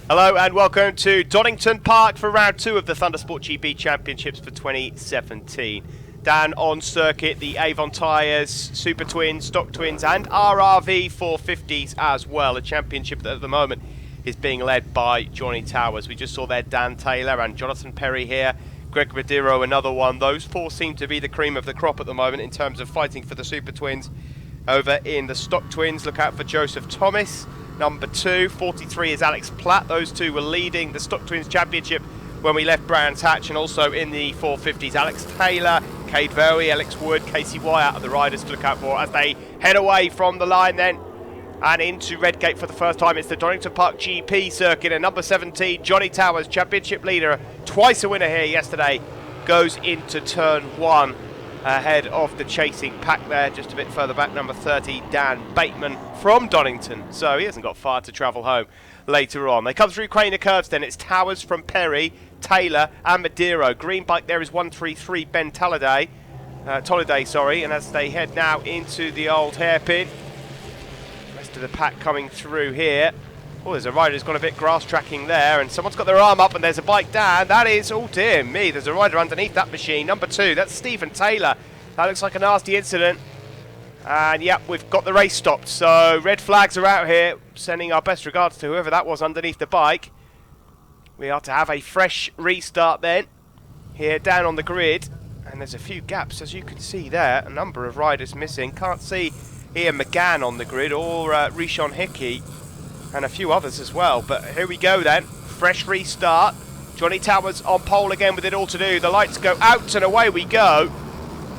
Hello and welcome to Donington Park for round 2 of the ThundersportGB Championships for 2017. Down on circuit, the AVON tyres, Supertwins, Stocktwins and RRV 450s as well. A championship that at the moment is being led by Johnny Towers. We just saw there Dan Taylor and Jonathan Perry here. Greg Madero, another one. Those four seem to be the cream of the crop at the moment in terms of fighting for the Supertwins. Over in the Stocktwins, look out for Joseph Thomas. Number 2, 43 is Alex Platt. Those two were leading the Stocktwins Championship when we left Brands Hatch, and also in the 450s, Alex Taylor, Cade Verwey, Alex Wood, Casey Wyatt are the riders to look out for as they head away from the line then and into Redgate for the first time. It's the Donington Park GP circuit, and number 17, Johnny Towers, championship leader, twice a winner here yesterday, goes into turn 1. Ahead of the chasing pack there, just a bit further back, number 30, Dan Bateman from Donington. So he hasn't got far to travel home later on. They come through Craner Curves then. It's Towers from Perry, Taylor and Madero. Green bike there is 133, Ben Tolliday, and as they head now into the old hairpin, rest of the pack coming through here. Oh, there's a rider who's got a bit grass tracking there, and someone's got their arm up, and there's a bike down. That is, oh dear me, there's a rider underneath that machine. Number 2, that's Stephen Taylor. That looks like a nasty incident. And yep, we've got the race stopped. So red flags are out here, sending our best regards to whoever that was underneath the bike. We are to have a fresh restart then, here down on the grid. And there's a few gaps, as you can see there. A number of riders missing. Can't see Ian McGann on the grid, or Rishon Hickey. And a few others as well, but here we go then. Fresh restart. Johnny Towers on pole again with it all to do. The lights go out and away we go.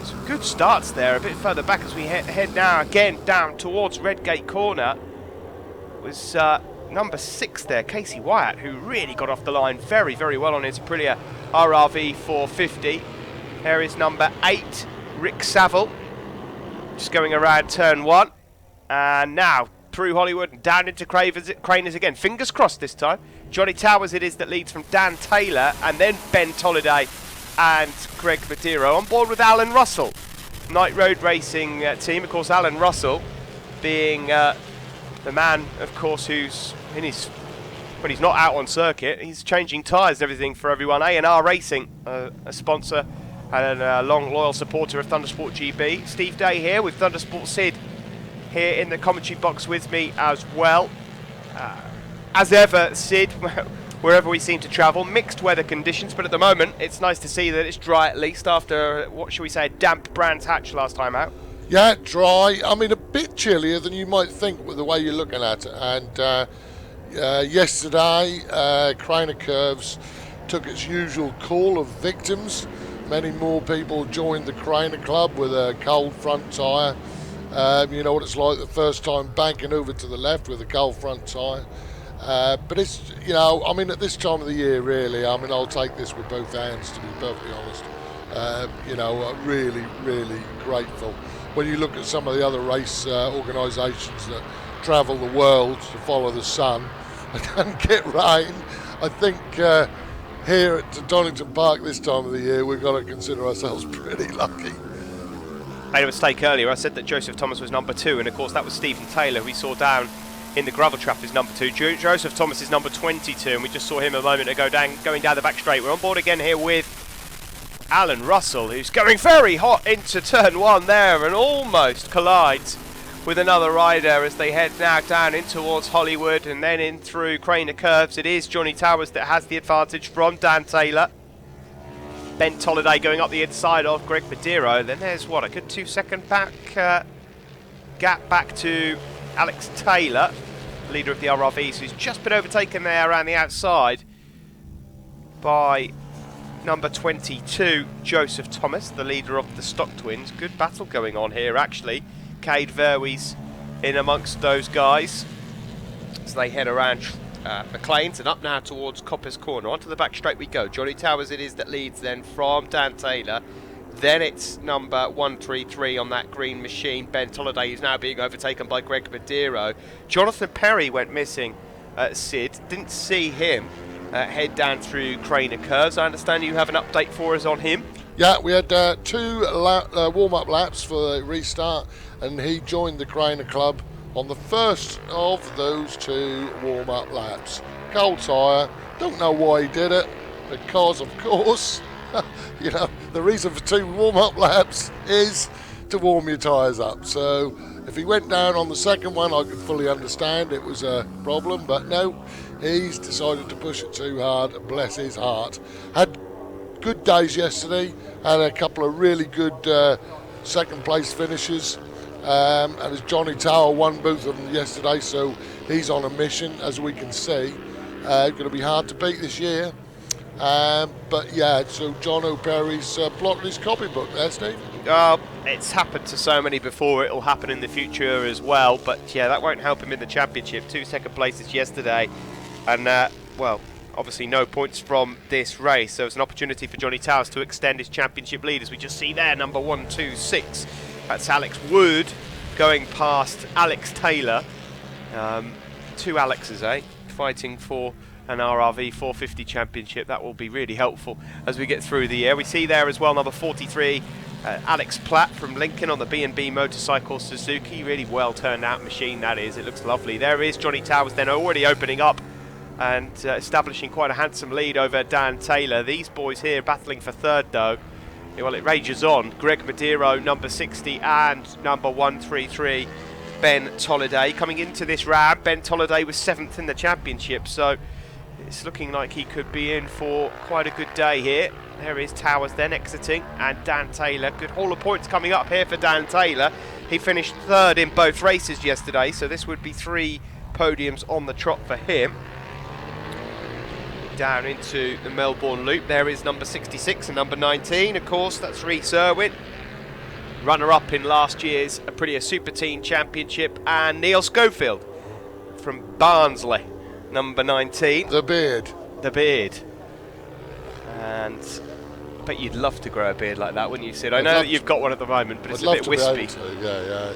Some good starts there, a bit further back as we head now again down towards Redgate Corner. Was number 6 there, Casey Wyatt, who really got off the line very, very well on his Aprilia RRV 450. Here is number 8, Rick Saville, just going around turn 1. And now through Hollywood and down into Craners again. Fingers crossed this time. Johnny Towers it is that leads from Dan Taylor, and then Ben Tolliday and Greg Madero. On board with Alan Russell, Night Road Racing team. Of course, Alan Russell being the man, of course, who's in his, when he's not out on circuit, he's changing tyres and everything for everyone. A&R Racing, a sponsor and a long loyal supporter of ThundersportGB. Steve Day here with Thundersport Syd here in the commentary box with me as well. As ever, Sid, wherever we seem to travel, mixed weather conditions, but at the moment it's nice to see that it's dry at least after, what shall we say, a damp Brands Hatch last time out. Yeah, dry. I mean, a bit chillier than you might think with the way you're looking at it. And yesterday, Craner Curves took its usual call of victims. Many more people joined the Craner Club with a cold front tyre. You know what it's like the first time banking over to the left with a cold front tyre. But it's, you know, I mean, at this time of the year, really, I mean, I'll take this with both hands, to be perfectly honest. You know, really, really grateful. When you look at some of the other race organisations that travel the world to follow the sun and get rain, I think here at Donington Park this time of the year, we've got to consider ourselves pretty lucky. Made a mistake earlier. I said that Joseph Thomas was number 2, and of course that was Stephen Taylor, who we saw down in the gravel trap, is number 2. Joseph Thomas is number 22, and we just saw him a moment ago going down the back straight. We're on board again here with Alan Russell, who's going very hot into turn 1 there and almost collides with another rider as they head now down in towards Hollywood and then in through Craner Curves. It is Johnny Towers that has the advantage from Dan Taylor. Ben Tolliday going up the inside of Greg Madero. Then there's, what, a good 2-second back gap back to Alex Taylor, leader of the RRVs, who's just been overtaken there around the outside by number 22, Joseph Thomas, the leader of the Stocktwins. Good battle going on here, actually. Cade Verwey's in amongst those guys as they head around McLean's and up now towards Copper's Corner. Onto the back straight we go. Johnny Towers it is that leads then from Dan Taylor. Then it's number 133 on that green machine. Ben Tolliday is now being overtaken by Greg Madero. Jonathan Perry went missing, Sid. Didn't see him head down through Craner Curves. I understand you have an update for us on him. Yeah, we had 2 warm-up laps for the restart, and he joined the Craner Club on the first of those 2 warm-up laps. Cold tyre, don't know why he did it, because of course, you know, the reason for 2 warm-up laps is to warm your tyres up. So if he went down on the second one, I could fully understand it was a problem, but no, he's decided to push it too hard, bless his heart. Had good days yesterday, had a couple of really good second place finishes, and as Johnny Tower won both of them yesterday, so he's on a mission, as we can see. Going to be hard to beat this year, but yeah, so John O'Perry's blotting his copybook there, Steve. It's happened to so many before, it'll happen in the future as well, but yeah, that won't help him in the championship. 2 second places yesterday, and well, obviously no points from this race, so it's an opportunity for Johnny Towers to extend his championship lead, as we just see there, number 126. That's Alex Wood going past Alex Taylor. 2 Alexes, fighting for an RRV 450 championship. That will be really helpful as we get through the year. We see there as well number 43, Alex Platt from Lincoln on the B&B Motorcycle Suzuki. Really well turned out machine that is. It looks lovely. There is Johnny Towers then already opening up and establishing quite a handsome lead over Dan Taylor. These boys here battling for third though. Well, it rages on. Greg Madero, number 60, and number 133, Ben Tolliday. Coming into this round, Ben Tolliday was 7th in the championship, so it's looking like he could be in for quite a good day here. There is Towers then exiting, and Dan Taylor. Good haul of points coming up here for Dan Taylor. He finished 3rd in both races yesterday, so this would be 3 podiums on the trot for him. Down into the Melbourne Loop, there is number 66 and number 19, of course, that's Rhys Irwin, runner-up in last year's Aprilia Super Team Championship, and Neil Schofield from Barnsley, number 19. The beard. The beard. And I bet you'd love to grow a beard like that, wouldn't you, Sid? I know that you've got one at the moment, but it's a bit wispy. Yeah.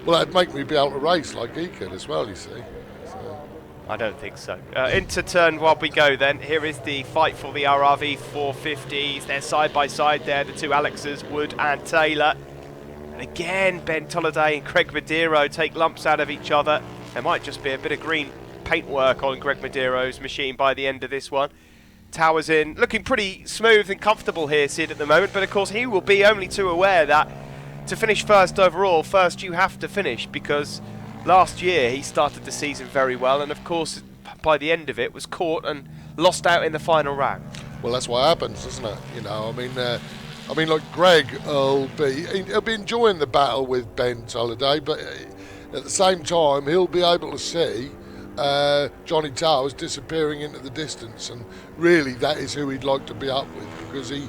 Well, that'd make me be able to race like he could as well, you see. I don't think so. Into turn while we go then. Here is the fight for the RRV 450s. They're side by side there, the 2 Alexes, Wood and Taylor. And again, Ben Tolliday and Craig Madero take lumps out of each other. There might just be a bit of green paintwork on Greg Madero's machine by the end of this one. Towers in, looking pretty smooth and comfortable here, Sid, at the moment. But of course, he will be only too aware that to finish first overall, first you have to finish, because last year he started the season very well, and of course by the end of it was caught and lost out in the final round. Well, that's what happens, isn't it? You know, I mean, like Greg he'll be enjoying the battle with Ben Tolliday, but at the same time he'll be able to see Johnny Towers disappearing into the distance, and really that is who he'd like to be up with, because he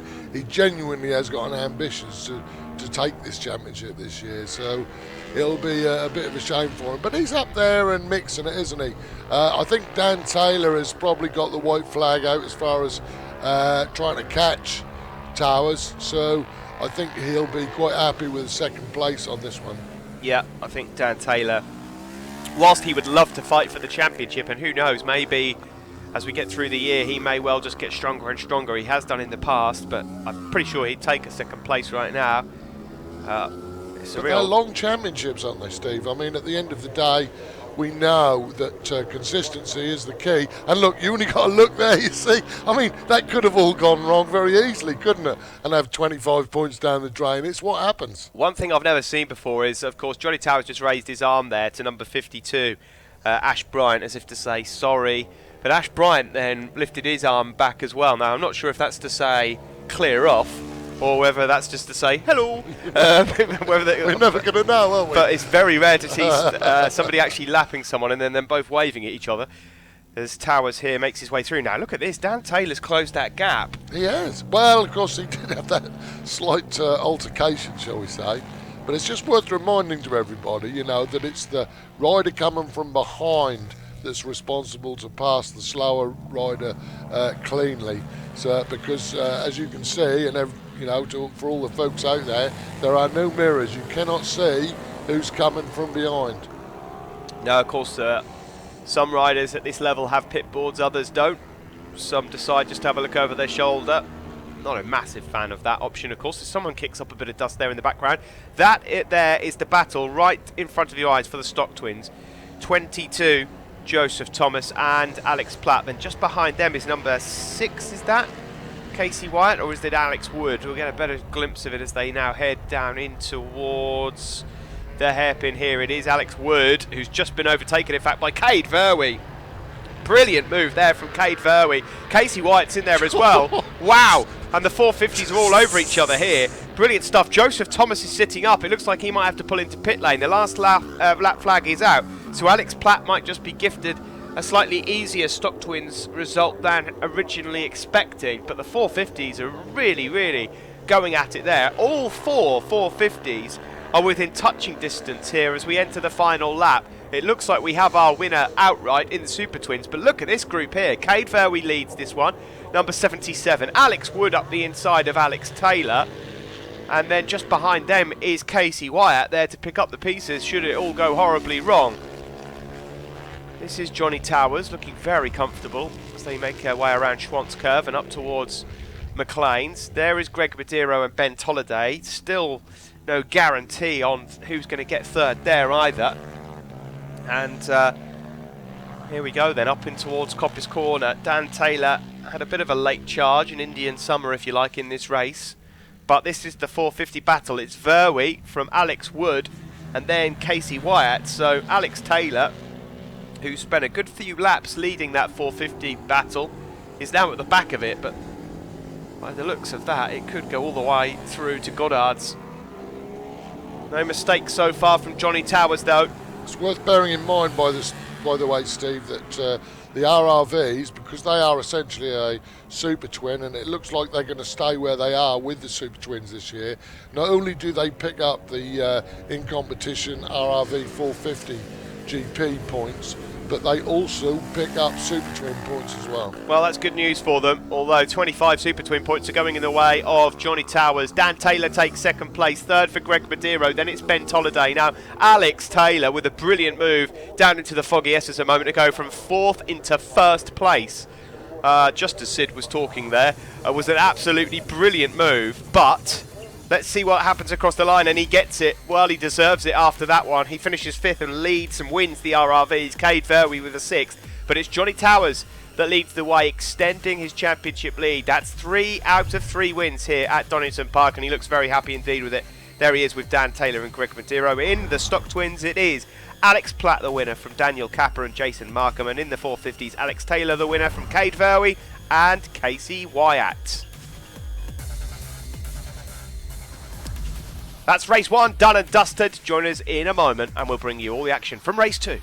genuinely has got an ambition to take this championship this year. So it'll be a bit of a shame for him, but he's up there and mixing it, isn't he? I think Dan Taylor has probably got the white flag out as far as trying to catch Towers, so I think he'll be quite happy with second place on this one. Yeah, I think Dan Taylor, whilst he would love to fight for the championship, and who knows, maybe as we get through the year he may well just get stronger and stronger. He has done in the past, but I'm pretty sure he'd take a second place right now. They're long championships, aren't they, Steve? I mean, at the end of the day, we know that consistency is the key. And look, you only got to look there, you see. I mean, that could have all gone wrong very easily, couldn't it? And have 25 points down the drain. It's what happens. One thing I've never seen before is, of course, Johnny Towers just raised his arm there to number 52, Ash Bryant, as if to say sorry. But Ash Bryant then lifted his arm back as well. Now, I'm not sure if that's to say clear off, or whether that's just to say hello. We're never going to know, are we? But it's very rare to see somebody actually lapping someone and then them both waving at each other. As Towers here makes his way through. Now look at this, Dan Taylor's closed that gap. He has. Well, of course he did have that slight altercation, shall we say. But it's just worth reminding to everybody, you know, that it's the rider coming from behind that's responsible to pass the slower rider cleanly. So, because as you can see, and you know, for all the folks out there are no mirrors. You cannot see who's coming from behind. No, of course, some riders at this level have pit boards, others don't. Some decide just to have a look over their shoulder. not a massive fan of that option, of course. If someone kicks up a bit of dust there in the background, there is the battle right in front of your eyes for the Stocktwins. 22, Joseph Thomas and Alex Platt. Then just behind them is number 6, is that Casey Wyatt, or is it Alex Wood? We'll get a better glimpse of it as they now head down in towards the hairpin here. It is Alex Wood, who's just been overtaken, in fact, by Cade Verwey. Brilliant move there from Cade Verwey. Casey Wyatt's in there as well. Wow! And the 450s are all over each other here. Brilliant stuff. Joseph Thomas is sitting up. It looks like he might have to pull into pit lane. The last lap flag is out. So Alex Platt might just be gifted a slightly easier Stocktwins result than originally expected. But the 450s are really, really going at it there. All 4 450s are within touching distance here as we enter the final lap. It looks like we have our winner outright in the Supertwins, but look at this group here. Cade Verwey leads this one, number 77. Alex Wood up the inside of Alex Taylor. And then just behind them is Casey Wyatt there to pick up the pieces should it all go horribly wrong. This is Johnny Towers looking very comfortable as they make their way around Schwantz Curve and up towards McLean's. There is Greg Medeiros and Ben Tolliday. Still no guarantee on who's going to get third there either. And here we go then, up in towards Coppice Corner. Dan Taylor had a bit of a late charge, an Indian summer if you like, in this race. But this is the 450 battle. It's Verwey from Alex Wood and then Casey Wyatt. So Alex Taylor, who spent a good few laps leading that 450 battle, is now at the back of it. But by the looks of that, it could go all the way through to Goddard's. No mistakes so far from Johnny Towers though. It's worth bearing in mind, by the way, Steve, that the RRVs, because they are essentially a super twin, and it looks like they're going to stay where they are with the super twins this year. Not only do they pick up the in competition RRV 450 GP points, but they also pick up Super Twin points as well. Well, that's good news for them, although 25 Super Twin points are going in the way of Johnny Towers. Dan Taylor takes second place, third for Greg Medeiros, then it's Ben Tolliday. Now, Alex Taylor with a brilliant move down into the Foggy S's a moment ago from 4th into 1st place. Just as Sid was talking there, was an absolutely brilliant move, but let's see what happens across the line, and he gets it. Well, he deserves it after that one. He finishes 5th and leads and wins the RRVs. Cade Verwey with a 6th, but it's Johnny Towers that leads the way, extending his championship lead. That's 3 out of 3 wins here at Donington Park, and he looks very happy indeed with it. There he is with Dan Taylor and Greg Medeiros. In the Stocktwins, it is Alex Platt the winner from Daniel Capper and Jason Markham, and in the 450s, Alex Taylor the winner from Cade Verwey and Casey Wyatt. That's race 1 done and dusted. Join us in a moment and we'll bring you all the action from race 2.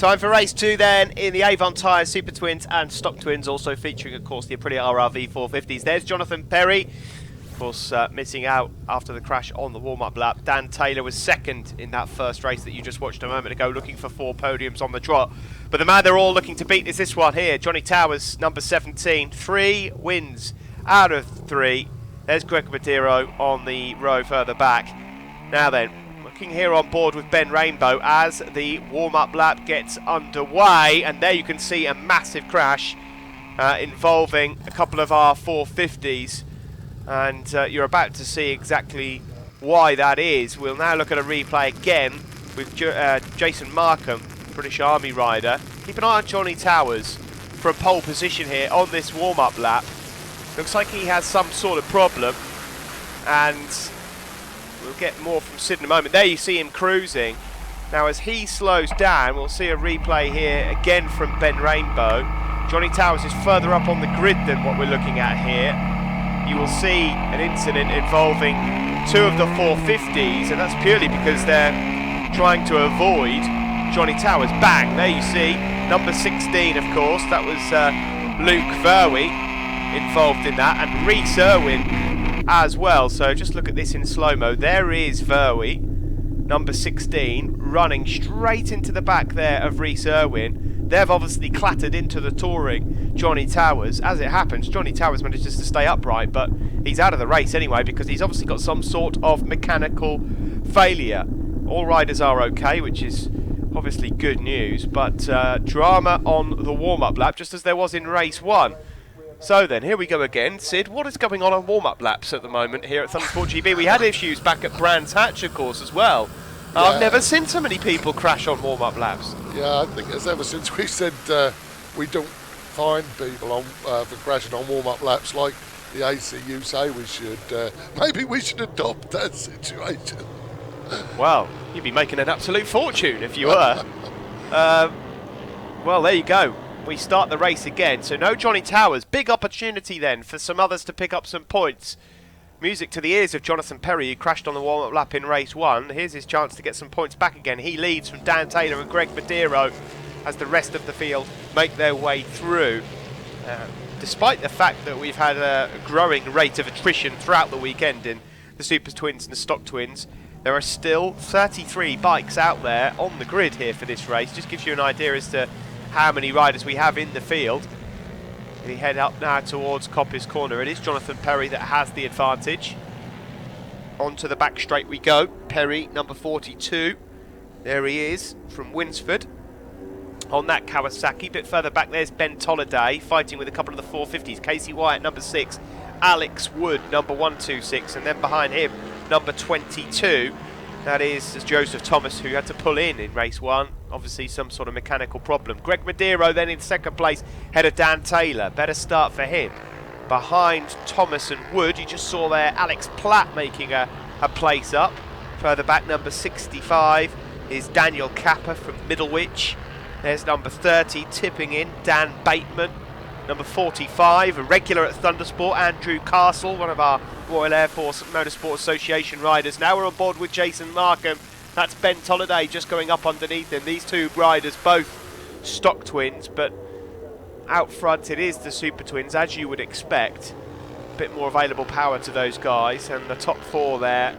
Time for race 2 then in the AVON tyres, Supertwins and Stocktwins, also featuring, of course, the Aprilia RRV 450s. There's Jonathan Perry, of course, missing out after the crash on the warm-up lap. Dan Taylor was second in that first race that you just watched a moment ago, looking for 4 podiums on the trot. But the man they're all looking to beat is this one here, Johnny Towers, number 17. 3 wins out of 3. There's Greg Madero on the row further back. Now then, looking here on board with Ben Rainbow as the warm-up lap gets underway, and there you can see a massive crash involving a couple of our 450s, and you're about to see exactly why that is. We'll now look at a replay again with Jason Markham, British Army rider. Keep an eye on Johnny Towers for a pole position here on this warm-up lap. Looks like he has some sort of problem, and we'll get more from Syd in a moment. There you see him cruising. Now as he slows down, we'll see a replay here again from Ben Rainbow. Johnny Towers is further up on the grid than what we're looking at here. You will see an incident involving 2 of the 450s, and that's purely because they're trying to avoid Johnny Towers. Bang, there you see, number 16 of course, that was Luke Verwey involved in that, and Rhys Irwin as well. So just look at this in slow-mo. There is Verwey, number 16, running straight into the back there of Rhys Irwin. They've obviously clattered into the touring Johnny Towers. As it happens, Johnny Towers manages to stay upright, but he's out of the race anyway because he's obviously got some sort of mechanical failure. All riders are okay, which is obviously good news, but drama on the warm-up lap, just as there was in race 1. So then, here we go again. Syd, what is going on warm-up laps at the moment here at ThundersportGB? We had issues back at Brands Hatch, of course, as well. Yeah. I've never seen so many people crash on warm-up laps. Yeah, I think it's ever since we said we don't fine people on for crashing on warm-up laps like the ACU say we should. Maybe we should adopt that situation. Well, you'd be making an absolute fortune if you were. Well, there you go. We start the race again, so no Johnny Towers. Big opportunity then for some others to pick up some points. Music to the ears of Jonathan Perry, who crashed on the warm-up lap in race 1. Here's his chance to get some points back again. He leads from Dan Taylor and Greg Madero as the rest of the field make their way through. Despite the fact that we've had a growing rate of attrition throughout the weekend in the Supertwins and the Stocktwins, there are still 33 bikes out there on the grid here for this race. Just gives you an idea as to how many riders we have in the field. We head up now towards Coppice Corner. It is Jonathan Perry that has the advantage. Onto the back straight we go. Perry, number 42. There he is from Winsford on that Kawasaki. A bit further back there's Ben Tolliday fighting with a couple of the 450s. Casey Wyatt, number 6. Alex Wood, number 126. And then behind him, number 22. That is Joseph Thomas, who had to pull in race 1. Obviously some sort of mechanical problem. Greg Madero then in second place, ahead of Dan Taylor. Better start for him. Behind Thomas and Wood, you just saw there Alex Platt making a place up. Further back, number 65 is Daniel Kappa from Middlewich. There's number 30 tipping in, Dan Bateman. Number 45, a regular at Thundersport, Andrew Castle, one of our Royal Air Force Motorsport Association riders. Now we're on board with Jason Markham. That's Ben Tolliday just going up underneath him. These two riders, both Stocktwins, but out front it is the Supertwins, as you would expect. A bit more available power to those guys, and the top 4 there.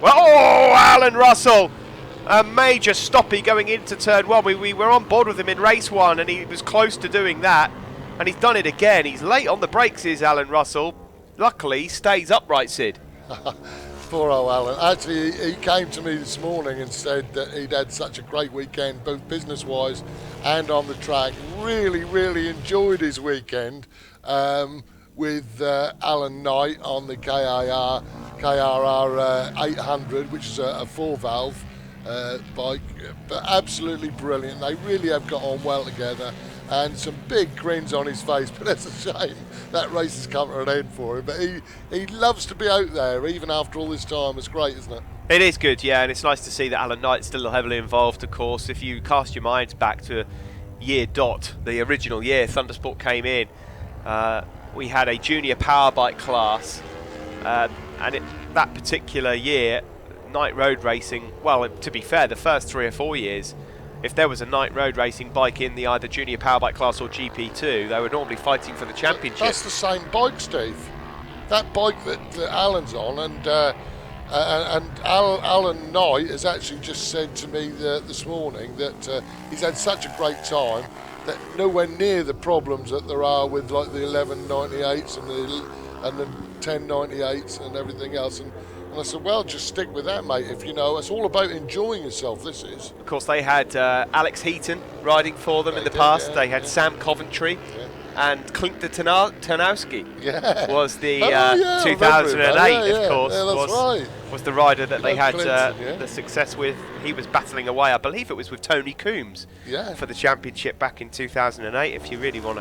Well, oh, Alan Russell! A major stoppie going into turn 1. We were on board with him in race 1, and he was close to doing that. And he's done it again. He's late on the brakes, is Alan Russell. Luckily, he stays upright, Syd. Poor old Alan. Actually, he came to me this morning and said that he'd had such a great weekend, both business-wise and on the track. Really, really enjoyed his weekend with Alan Knight on the KRR 800, which is a 4-valve bike. But absolutely brilliant. They really have got on well together. And some big grins on his face, but it's a shame that race has come to an end for him. But he loves to be out there, even after all this time. It's great, isn't it? It is good, yeah, and it's nice to see that Alan Knight's still heavily involved, of course. If you cast your minds back to year dot, the original year Thundersport came in, we had a junior power bike class, and that particular year, Knight Road Racing, well, to be fair, the first 3 or 4 years, if there was a night road racing bike in the either junior power bike class or GP2, they were normally fighting for the championship. That's the same bike, Steve. That bike that Alan's on, and Alan Knight has actually just said to me this morning that he's had such a great time that nowhere near the problems that there are with like the 1198s and the 1098s and everything else. And I said, well, just stick with that, mate. If you know, it's all about enjoying yourself. This is. Of course, they had Alex Heaton riding for them in the past. They had Sam Coventry. And Klinkter Tarnowski was the 2008, of course, was the rider that they had the success with. He was battling away, I believe it was with Tony Coombs for the championship back in 2008, if you really want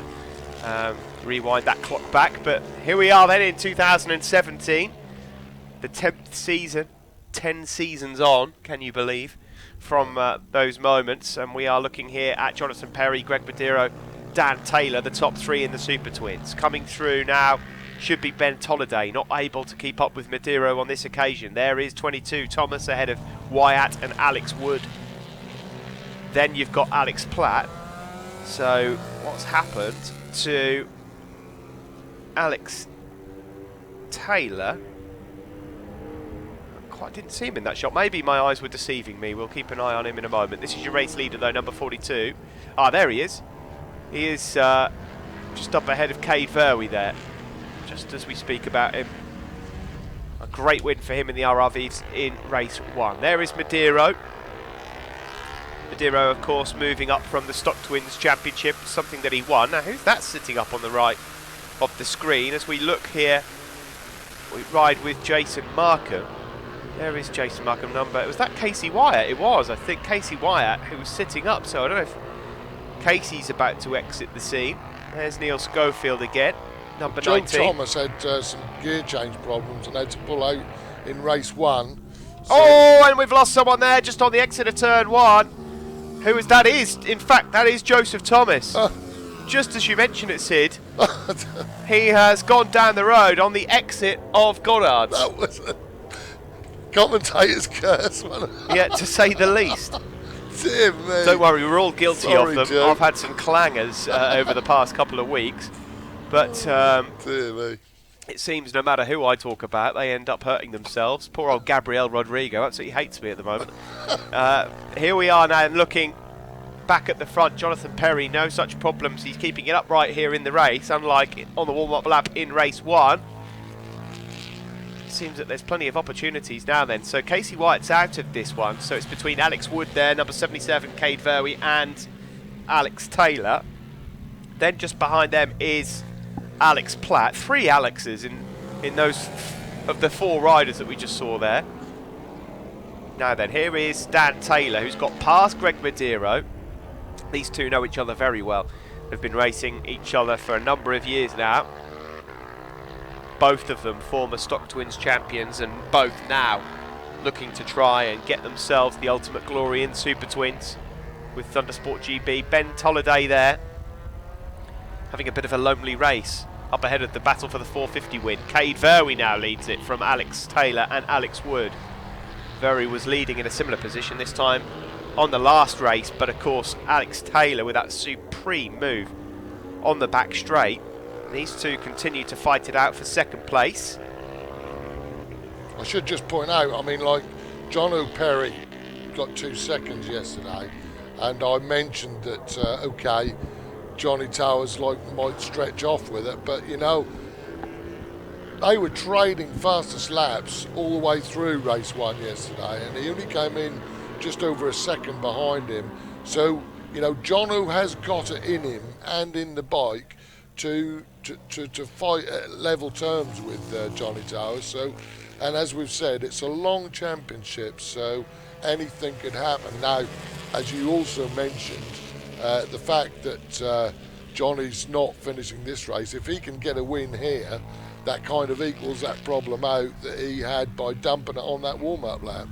to rewind that clock back. But here we are then in 2017, the 10th season, 10 seasons on, can you believe, from those moments. And we are looking here at Jonathan Perry, Greg Badiro, Dan Taylor, the top three in the Super Twins. Coming through now should be Ben Tolliday, not able to keep up with Madero on this occasion. There is 22 Thomas ahead of Wyatt and Alex Wood. Then you've got Alex Platt. So what's happened to Alex Taylor? Quite didn't see him in that shot. Maybe my eyes were deceiving me. We'll keep an eye on him in a moment. This is your race leader though, number 42. Ah, there he is. He is just up ahead of Cade Verwey there, just as we speak about him. A great win for him in the RRVs in race 1. There is Madero. Madero, of course, moving up from the Stocktwins Championship, something that he won. Now, who's that sitting up on the right of the screen? As we look here, we ride with Jason Markham. There is Jason Markham number. Was that Casey Wyatt? It was, I think, Casey Wyatt, who was sitting up. So I don't know if Casey's about to exit the scene. There's Neil Schofield again, number 19. John Thomas had some gear change problems and had to pull out in race 1. So and we've lost someone there just on the exit of turn 1. Who is that? In fact, that is Joseph Thomas. Just as you mentioned it, Sid, he has gone down the road on the exit of Goddard's. That was a commentator's curse, wasn't it? Yeah, to say the least. Dear me. Don't worry, we're all guilty of them. Joe. I've had some clangers over the past couple of weeks. But dear me. It seems no matter who I talk about, they end up hurting themselves. Poor old Gabriel Rodrigo absolutely hates me at the moment. Here we are now looking back at the front. Jonathan Perry, no such problems. He's keeping it upright here in the race, unlike on the warm-up lap in race 1. Seems that there's plenty of opportunities now then. So Casey Wyatt's out of this one. So it's between Alex Wood there, number 77, Cade Verwey, and Alex Taylor. Then just behind them is Alex Platt. 3 Alexes in those of the 4 riders that we just saw there. Now then, here is Dan Taylor, who's got past Greg Madero. These two know each other very well. They've been racing each other for a number of years now. Both of them former Stocktwins champions, and both now looking to try and get themselves the ultimate glory in Supertwins with ThundersportGB. Ben Tolliday there, having a bit of a lonely race up ahead of the battle for the 450 win. Cade Verwey now leads it from Alex Taylor and Alex Wood. Verwey was leading in a similar position this time on the last race, but of course Alex Taylor with that supreme move on the back straight. These two continue to fight it out for second place. I should just point out, I mean, like, John O'Perry got 2 seconds yesterday, and I mentioned that, okay, Johnny Towers might stretch off with it, but, you know, they were trading fastest laps all the way through race 1 yesterday, and he only came in just over a second behind him. So, you know, Jono has got it in him and in the bike to fight at level terms with Johnny Towers. So, and as we've said, it's a long championship, so anything could happen. Now, as you also mentioned, the fact that Johnny's not finishing this race, if he can get a win here, that kind of equals that problem out that he had by dumping it on that warm-up lap.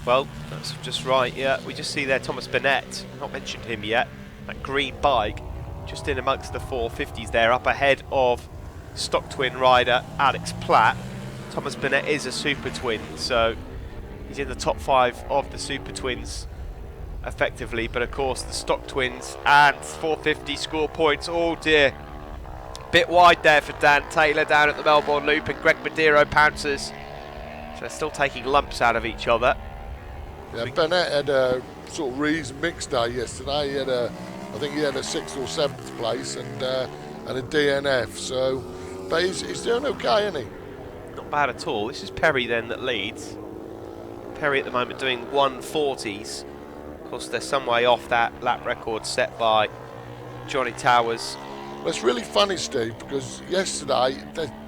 Well, that's just right, yeah. We just see there Thomas Burnett, not mentioned him yet, that green bike, just in amongst the 450s there, up ahead of Stocktwin rider Alex Platt. Thomas Burnett is a Super Twin, so he's in the top 5 of the Super Twins effectively, but of course the Stocktwins and 450 score points. Oh dear, bit wide there for Dan Taylor down at the Melbourne Loop, and Greg Medeiros pounces. So they're still taking lumps out of each other. Yeah, Bennett had a sort of reason mixed day yesterday. He had I think he had a 6th or 7th place and a DNF. So, but he's doing okay, isn't he? Not bad at all. This is Perry then that leads. Perry at the moment doing 140s. Of course, they're some way off that lap record set by Johnny Towers. Well, it's really funny, Steve, because yesterday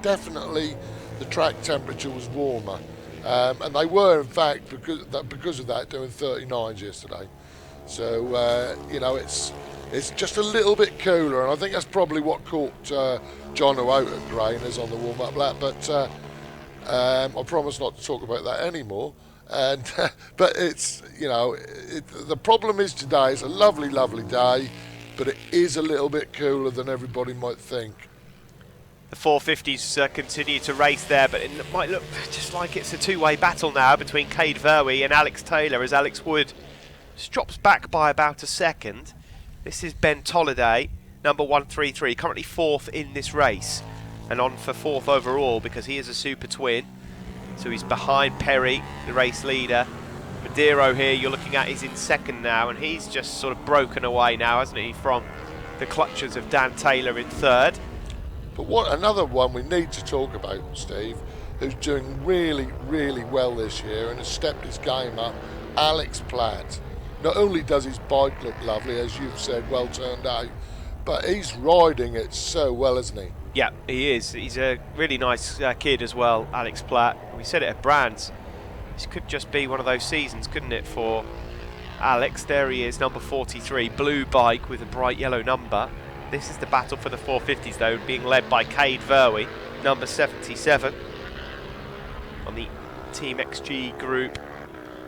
definitely the track temperature was warmer, and they were in fact because of that doing 39s yesterday. So you know, it's just a little bit cooler, and I think that's probably what caught John out at Grainers on the warm-up lap. But I promise not to talk about that anymore. And but it's, you know, the problem is today it's a lovely day, but it is a little bit cooler than everybody might think. The 450s continue to race there, but it might look just like it's a two-way battle now between Cade Verwey and Alex Taylor, as Alex Wood just drops back by about a second. This is Ben Tolliday, number 133, currently 4th in this race, and on for 4th overall because he is a super twin. So he's behind Perry, the race leader. Medeiros here, you're looking at, is in 2nd now, and he's just sort of broken away now, hasn't he, from the clutches of Dan Taylor in 3rd. But what another one we need to talk about, Steve, who's doing really well this year and has stepped his game up, Alex Platt. Not only does his bike look lovely, as you've said, well turned out, but he's riding it so well, isn't he? Yeah, he is. He's a really nice kid as well, Alex Platt. We said it at Brands. This could just be one of those seasons, couldn't it, for Alex? There he is, number 43, blue bike with a bright yellow number. This is the battle for the 450s, though, being led by Cade Verwey, number 77. On the Team XG group,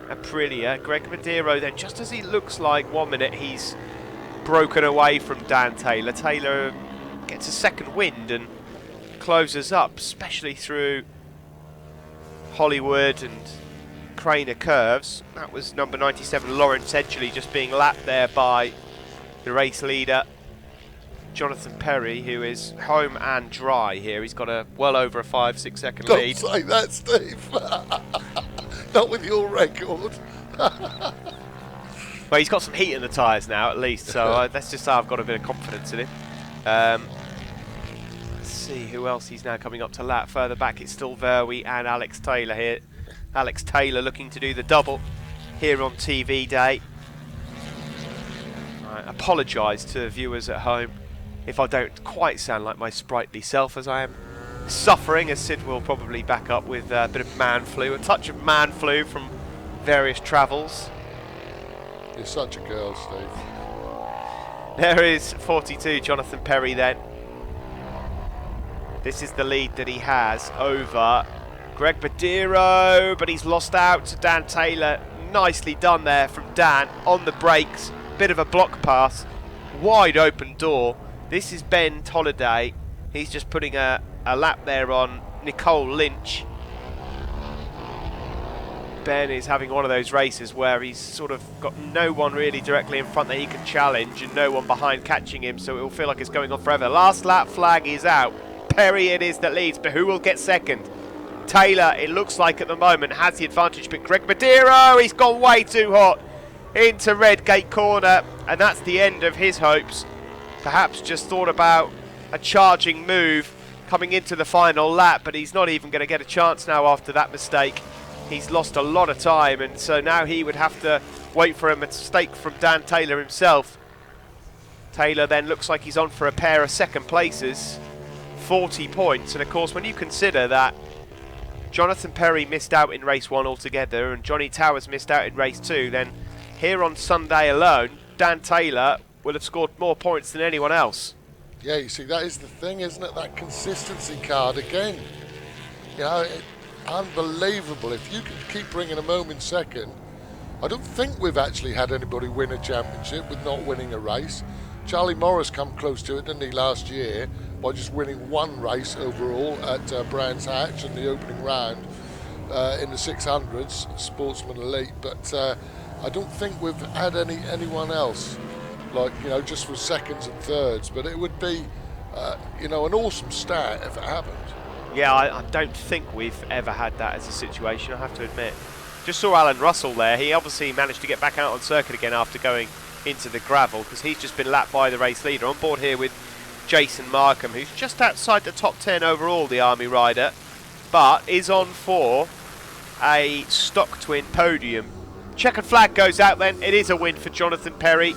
Aprilia. Greg Medeiros then, just as he looks like 1 minute he's broken away from Dan Taylor. Taylor gets a second wind and closes up, especially through Hollywood and Craner curves. That was number 97, Lawrence Edgley, just being lapped there by the race leader, Jonathan Perry, who is home and dry here. He's got a well over a 5-6 second lead. Don't say that, Steve. Not with your record. Well, he's got some heat in the tyres now, at least, so that's just how I've got a bit of confidence in him. Let's see who else he's now coming up to lap. Further back, it's still Verwey and Alex Taylor here. Alex Taylor looking to do the double here on TV Day. I apologise to viewers at home if I don't quite sound like my sprightly self, as I am suffering, as Sid will probably back up, with a bit of man flu, a touch of man flu from various travels. You're such a girl, Steve. There is 42, Jonathan Perry then. This is the lead that he has over Greg Medeiros, but he's lost out to Dan Taylor. Nicely done there from Dan on the brakes. Bit of a block pass, wide open door. This is Ben Tolliday. He's just putting a lap there on Nicole Lynch. Ben is having one of those races where he's sort of got no one really directly in front that he can challenge and no one behind catching him, so it will feel like it's going on forever. Last lap flag is out. Perry it is that leads, but who will get second? Taylor, it looks like at the moment, has the advantage, but Greg Medeiros, he's gone way too hot into Redgate corner, and that's the end of his hopes. Perhaps just thought about a charging move coming into the final lap, but he's not even going to get a chance now after that mistake. He's lost a lot of time, and so now he would have to wait for a mistake from Dan Taylor himself. Taylor then looks like he's on for a pair of second places, 40 points, and of course when you consider that Jonathan Perry missed out in race 1 altogether and Johnny Towers missed out in race 2, then here on Sunday alone, Dan Taylor will have scored more points than anyone else. Yeah, you see, that is the thing, isn't it? That consistency card again. You know, unbelievable. If you can keep bringing them home in second, I don't think we've actually had anybody win a championship with not winning a race. Charlie Morris come close to it, didn't he, last year, by just winning one race overall at Brands Hatch in the opening round in the 600s, Sportsman Elite. But I don't think we've had anyone else, like, you know, just for seconds and thirds. But it would be, you know, an awesome start if it happened. Yeah, I don't think we've ever had that as a situation, I have to admit. Just saw Alan Russell there. He obviously managed to get back out on circuit again after going into the gravel, because he's just been lapped by the race leader. On board here with Jason Markham, who's just outside the top 10 overall, the Army rider, but is on for a Stocktwin podium. Checkered flag goes out then. It is a win for Jonathan Perry.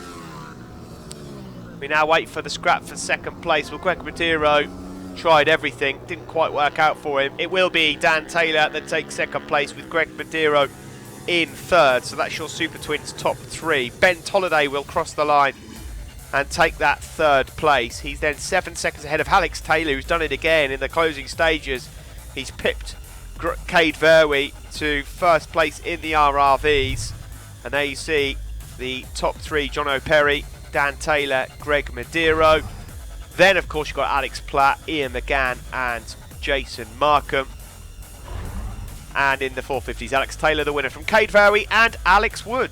We now wait for the scrap for second place. Well, Greg Madeiro tried everything, didn't quite work out for him. It will be Dan Taylor that takes second place with Greg Madeiro in third. So that's your Supertwins top three. Ben Tolliday will cross the line and take that third place. He's then 7 seconds ahead of Alex Taylor, who's done it again in the closing stages. He's pipped Cade Verwey to first place in the RRVs. And there you see the top three: John O'Perry, Dan Taylor, Greg Madeiro. Then, of course, you've got Alex Platt, Ian McGann and Jason Markham. And in the 450s, Alex Taylor, the winner from Cade Verwey and Alex Wood.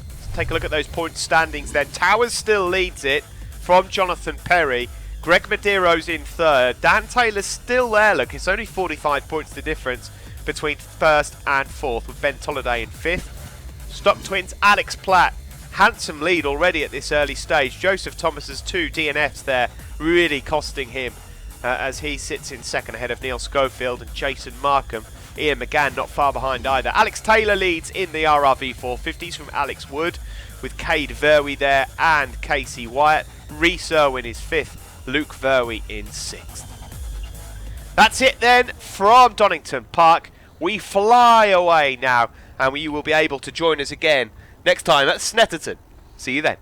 Let's take a look at those point standings then. Towers still leads it from Jonathan Perry. Greg Madeiro's in third. Dan Taylor's still there, look. It's only 45 points the difference between first and fourth, with Ben Tolliday in fifth. Stocktwins, Alex Platt. Handsome lead already at this early stage. Joseph Thomas's 2 DNFs there really costing him as he sits in second ahead of Neil Schofield and Jason Markham. Ian McGann not far behind either. Alex Taylor leads in the RRV 450s from Alex Wood, with Cade Verwey there and Casey Wyatt. Rhys Irwin is fifth, Luke Verwey in sixth. That's it then from Donington Park. We fly away now, and you will be able to join us again next time at Snetterton. See you then.